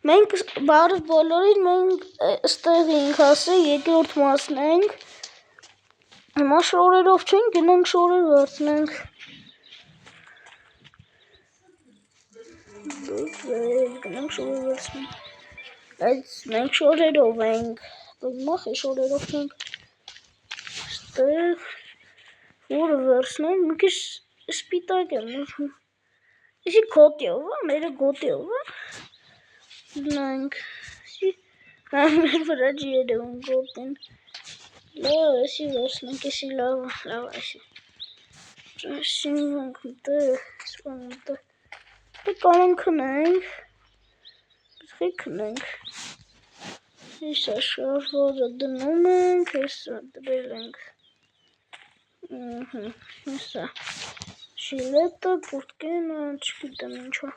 Մենք բարդ բոլորին մենք ստեղ ենք ասել, երկրորդ մասն ենք։ Հիմա շորերով չենք, գնանք շորեր վերցնենք։ Գնանք շորեր վերցնենք։ Բայց մենք շորերով ենք։ Մախ է շորերով չենք։ Ստեղ որը վերցնենք, մի քիչ սպիտակ եմ ուզում։ Իսկ գոտիով, մերը գոտիով, գնանք։ Մեր վրա չի երևում գոտին։ Լավ, էսի վերցնենք, էսի լավ, էսի։ Ճաշինք մտեղ, սպանմտեղ։ Դե կանոն քնենք։ Պետք է քնենք։ Հեսա շարժորը դնում ենք, հեսա դրել ենք։ Հեսա շիլետը, պուրտկենը, չգիտեմ ինչա։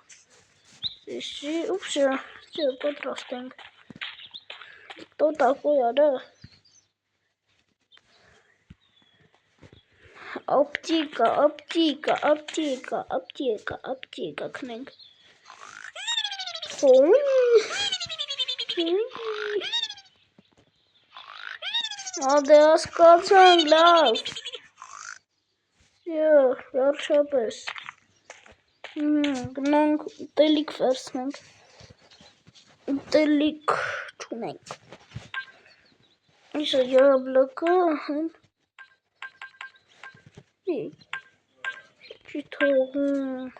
Էսի, ուպսա, ձյա պատրաստ ենք։ Кто такой, да? Аптека, քնենք։ Ադե հասկացանք, լավ։ Վերջապես։ Գնանք ուտելիք վերցնենք։ Ուտելիք չունենք։ Իսա յաբլոկը, չի թողում։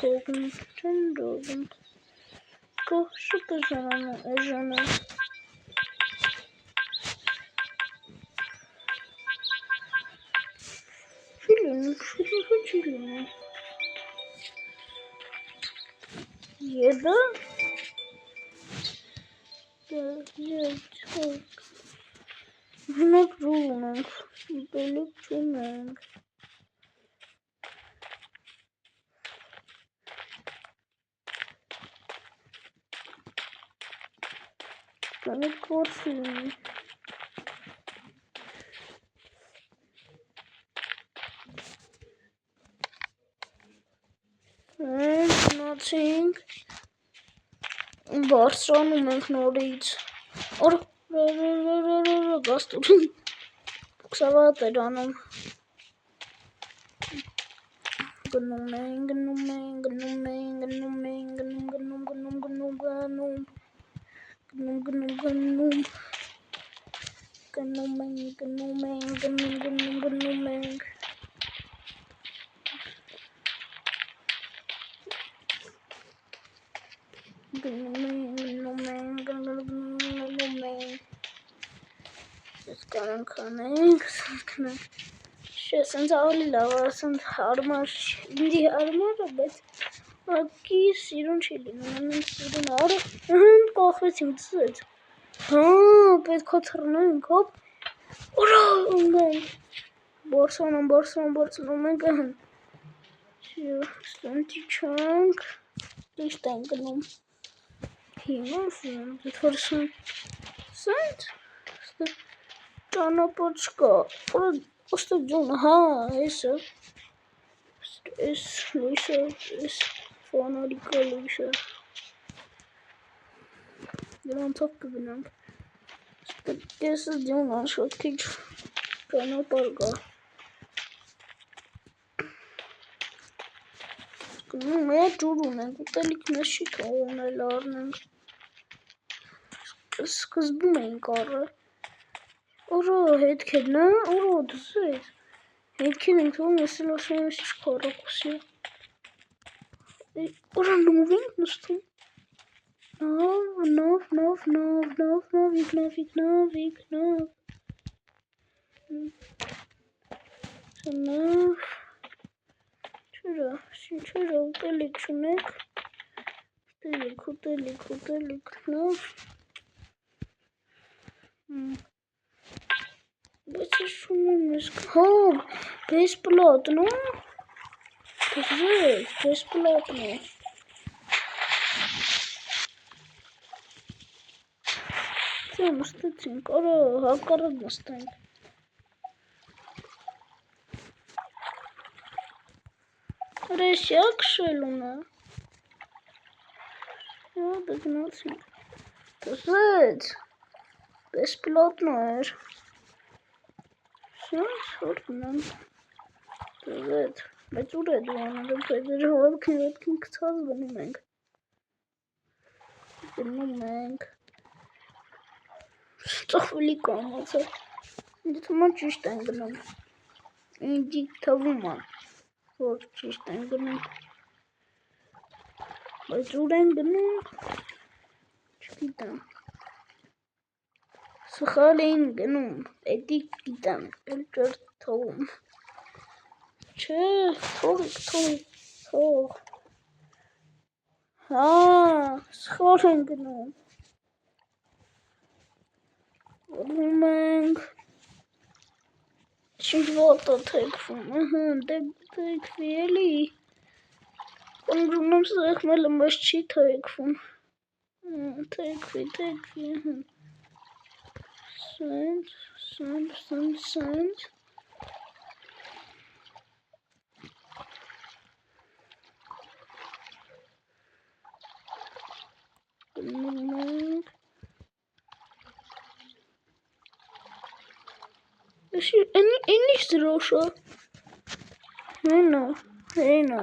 Չեն դողում։ Շուտ է ժանանում։ Չի լինում։ Եդա։ Մենք ժուր ունենք, ուտելիք չունենք։ Կանեք կորսի ունի։ Գնացինք, բարձրանում ենք նորից, գաստուրին, կսավատ էր անում, գնում ենք, կանանք անենք, սենց ավելի լավ, սենց հարմար, ինձի հարմար է, բայց ակի սիրուն չի լինում, սիրուն արը, կախվեցինք ծեց, պետք է թռնենք, ուրա ունենք, բորսանում ենք, ստենտի չանք, ճիշտ ենք գնում, հիմա սենց, ճանապոտ չկա, ոստը ջունը, էսը, էս լույսը, էս ֆանարիկը լույսը, դրանցով կգնանք, կեսը ջունը, շոտ քիչ ճանապար կա, մեր ջուր ունենք, ուտելիք մեզ չի թողում էլ արնենք, սկզբում ենք առը, Ուրո հետքերն, ուրո դզեց, հետքեր ենք թողում, ես էլ ասում եմ, ես քարակուսի, ուրո նով ենք նստում, նով, չերա, ուտելիք չունեք, ուտելիք, նով, բայց ես շունում ես, բեսպլատն, բեսպլատն է, Ձյա նստեցինք, արա հակառակ նստենք, Ռեսյակ շելունը։ Դա գնացինք։ Դզեց։ Բեսպլատն էր։ Շոր գնամ։ Դզեց։ Բայց ուր է դու անարը, բայց հողքին կցած գնում ենք։ Գնում ենք։ Ծախվելի կամաց է։ Ինձ թվում է ճիշտ են գնում։ Ինձ թվում է, որ ճիշտ են գնում։ Բայց ուր են գնում, չգիտեմ։ Սխալ էին գնում, էդի գիտեմ, էլ ճոր թողում։ Չէ, թող։ Հա, սխալ են գնում։ Ուրում ենք։ Ինչ ոտը թեքվում, թեքվի էլի։ Կոնգրունում սեղմելը մեզ չի թեքվում։ Թեքվի, Սենց։ Գնում ենք։ Այն ինչ դրոշը։ Հենա։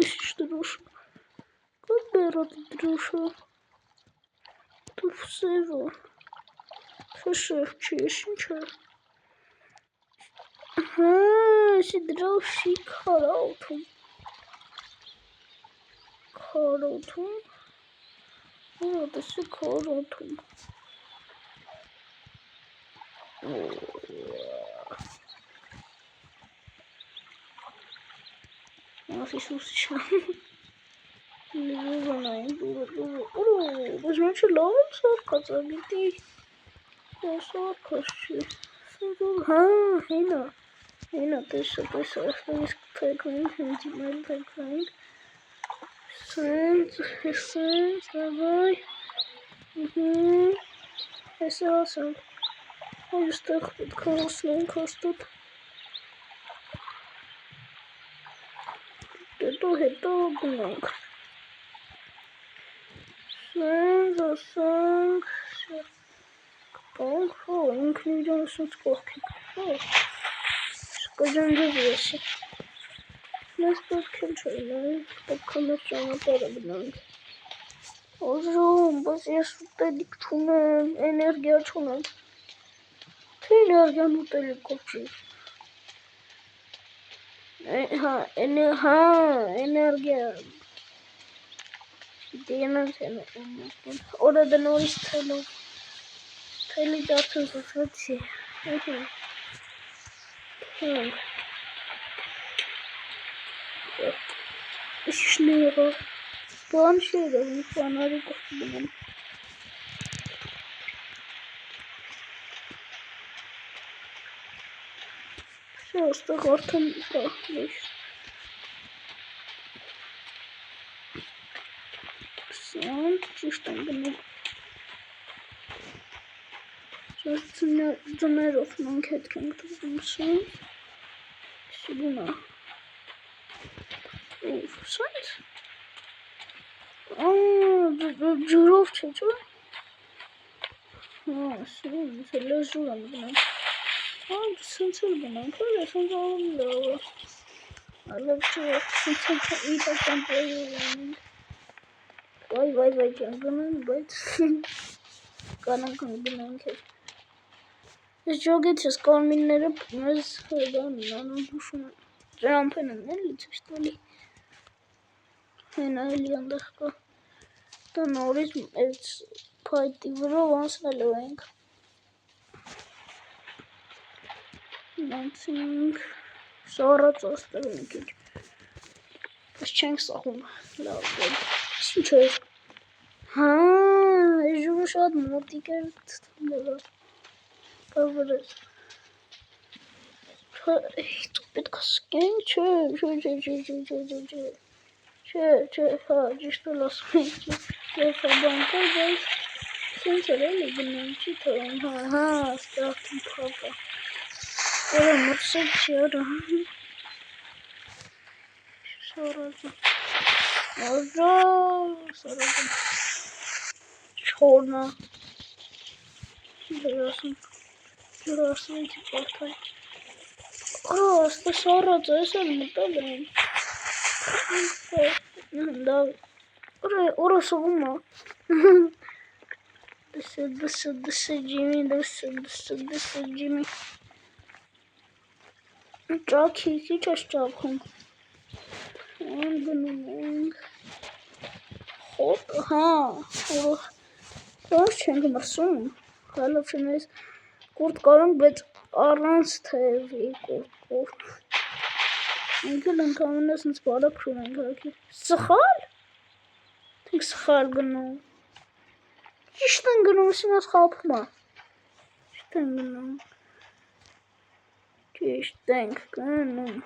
Ինչ դրոշը։ Կա բերատի դրոշը։ Դու վսևը։ Խշեղ չի, ինչ է։ Հա, էսի դրոշի քարոթում։ Հա, դեսի քարոթում։ Ասի սուսիշա։ Դուրը, բայց մենչը լավ եմ սարկած, ագիտի։ Սարկած չի։ Հա, հենա, տեսա, աստանից թեքվենք, հենցի մեյլ թեքվենք։ Սենց, դավայ։ Հեսա ասանք։ Այստեղ պետք է ասնենք հաստատ։ Հետո գնանք։ Սենց, ասանք։ Կպանք, ինքն իրան ասենց կողքիկ։ Կջանջով եսի։ Մեզ պետք էլ չայնային, պետք է մեր ճանապարհը գնանք։ Ոզում, բայց ես ուտելիք չունեմ, էներգիա չունեմ։ Թե էներգիան ուտելիքով չի։ Հա, էներգիա։ Դինանց էներգիա։ Օրը դնորից թելով։ Թելի դարձան զսվեցի։ Շները։ Բան շերը, մի ֆանարի կողքի դնեմ։ Այստեղ արդեն կա լույս։ Սանք, ճիշտ են գնում։ Ձներով մենք հետք ենք տղում սանք։ Սիգունա։ Սանք։ Ջուրով չէ ճո։ Հա, սանք, լեզուր եմ գնամ։ Սենց էլ գնանք, սենց ալում լավ է։ Ալավ չէ, սենց իրական պայով ենք։ Վայ ջան գնանք, բայց կանանք գնանք էր։ Ես ջոգից ես կարմինները մեզ հեգանին անում հուշում են։ Ջրամպեն են էլի ծիշտ էլի։ Հենա էլի անդեղ կա։ Դա նորից էց պայտի վրով անսնելու ենք։ Նանցինք սարած աստեղ մի քիչ։ Բայց չենք սախում, լավ է։ Ինչ է։ Հա, ժուրը շատ մոտիկ էր թթմելը։ Բավրես։ Դու պետք է սկենք, չէ, հա, ճիշտ էլ ասում ենք, ես բանկար, բայց սենց էր էլի գնում, չի թողում, հա, ստեղ թիփակը։ Որը մրսել չի արա։ Չորնա դրասն պարտայ աստը շարած ես էլ մտել են Ora savunma. Dışı Jimmy. Çok hiç açacağım. Hop ha. Ora çünkü masum. Hala finiz. Kurt kalın bet arans tevi kurt. İngilizce kanalısınız bana kırın kanki. Sıhal. Tek sıhal günü. İşten günümüzün az kapma. İşten günüm. İşten günüm.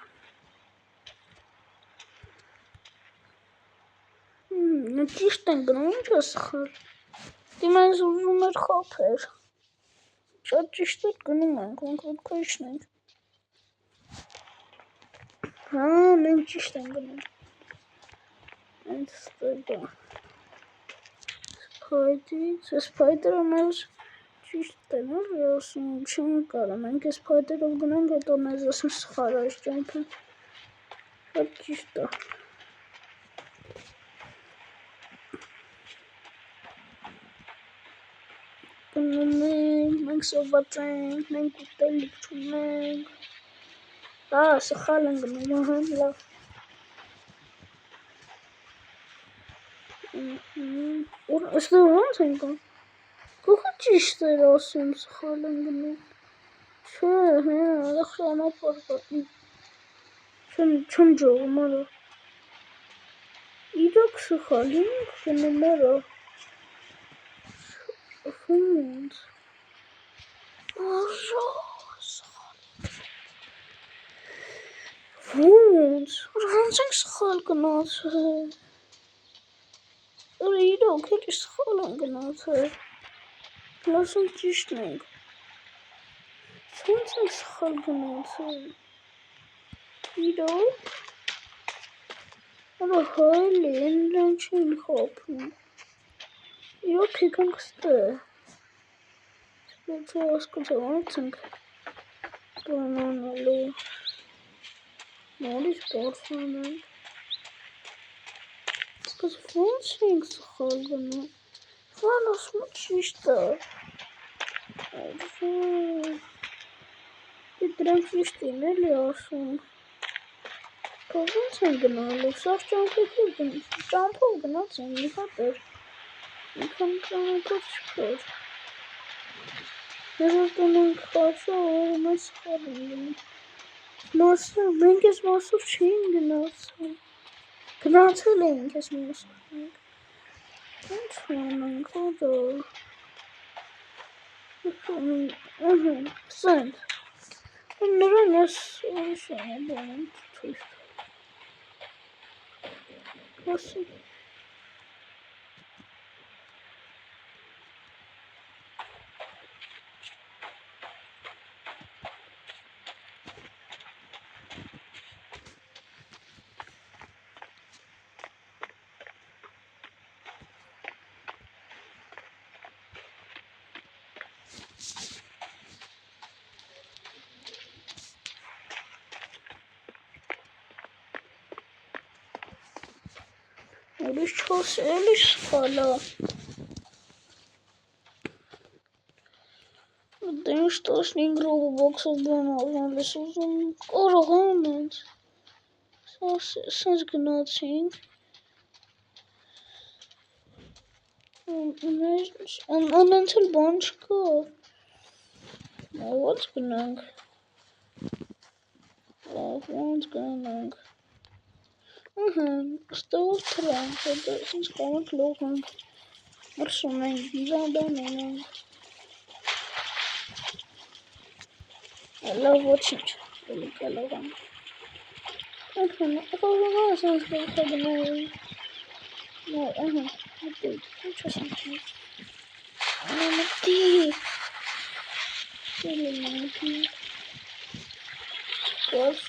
İşten günüm çok sıhal. Dimens uzunlar kapır. Çok işte günüm ben konkret koşmayın. Ha, ben işten günüm. Ben istedim. Spider-Man işte ne diyorsun? Şimdi karamın ki Spider-Man'ın da donezasın sıkarız çünkü. Çok işte. Ben sobatayım, ben kutelik çumek. Sıkarım günüm la. İşte var sanki. Kaç işte olsun sıkarım günüm. Şöyle akşama parlatayım. Çocuğum umarım. İlk sıkarım günüm Fund. Fund. Ranzig schalgenot. Rido, kijk eens schalgenot. Lass uns die schnell. Ranzig schalgenot. Rido. Aber heule in den Schildhoppen. Ja, kijk eens de. Ik was goed aan Bananalo. Molly's boyfriend. Because Fonsing's holding it. Follow smart sister. The drunk sister nearly awesome. Fonsing ganalo. Soft jump over nothing. You got there. You come to a good. This is the link also my scoring. Nossa, bem que as moças xingam, nossa. Que nossa link as moças xingam. Não acordou. Sim. Não é só bom. Nossa. Eles falam. Tem estos em Roblox ou não, eles usam coragamente. São gnocchi. Until Bonchko. What's going What's going Estou tranquilo, sinds gewoon kloppen. Maar zo mijn visa dan I love watching. Really love them. I don't know. Sounds like a no. No, interesting. I'm a tea. Really What's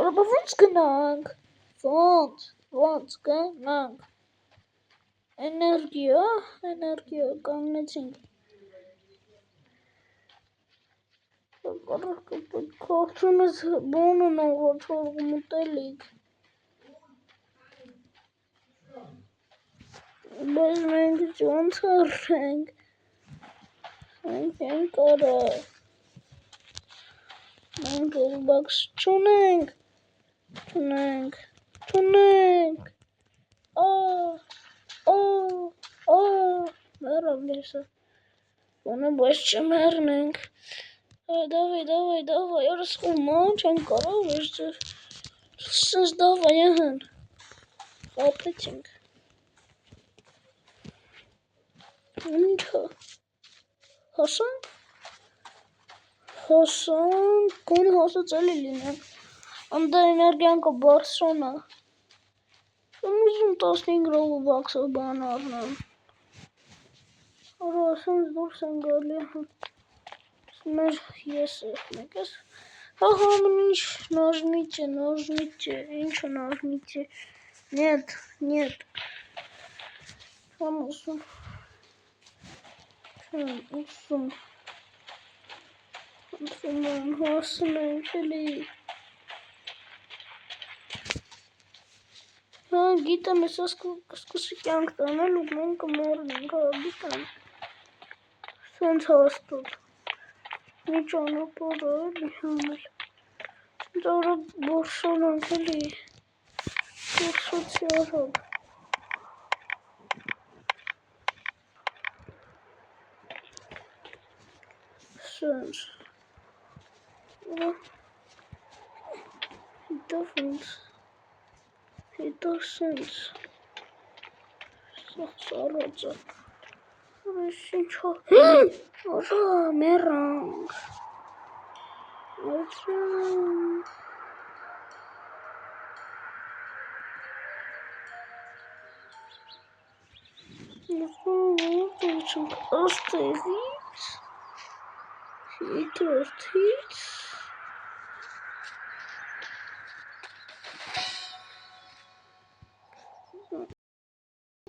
Ալա ոնց գնանք։ Ոնց գնանք։ Էներգիա կանգնեցինք։ Կարծում ես բոնն ողջորում ուտելիք։ Բայց մենք ոնց արենք։ Մենք են կարա։ Մենք Robux չունենք։ Մեռավ լեսը։ Բոնը բայց չմեռնենք։ Давай, расхума, չեն կարող, ես давай, ահան, ապեցինք, ինչա, հասանք, կոն հասած էլի լինենք, անդա էներգիան կա բարսրանա, եմ ուզում 15 Robux-ով բան առնեմ, արա ասենց դուրս են գալի, մեր ես մեկ ես, ահա ամեն ինչ նաժմիչ է, ինչը նաժմիչ է, нет, չեմ ուզում, եմ հասնենք էլի, հա գիտեմ ես սկսի կյանք տանել ու մենք կմեռնենք, հա գիտեմ, սենց հաստատ, մի ճանապարհ էլի հանել, դարա բորշանանք էլի, բորշացի արավ, սենց, հետո սենց, սարածը, այս ինչա, արա մեռանք, աստեղից, հետորդից,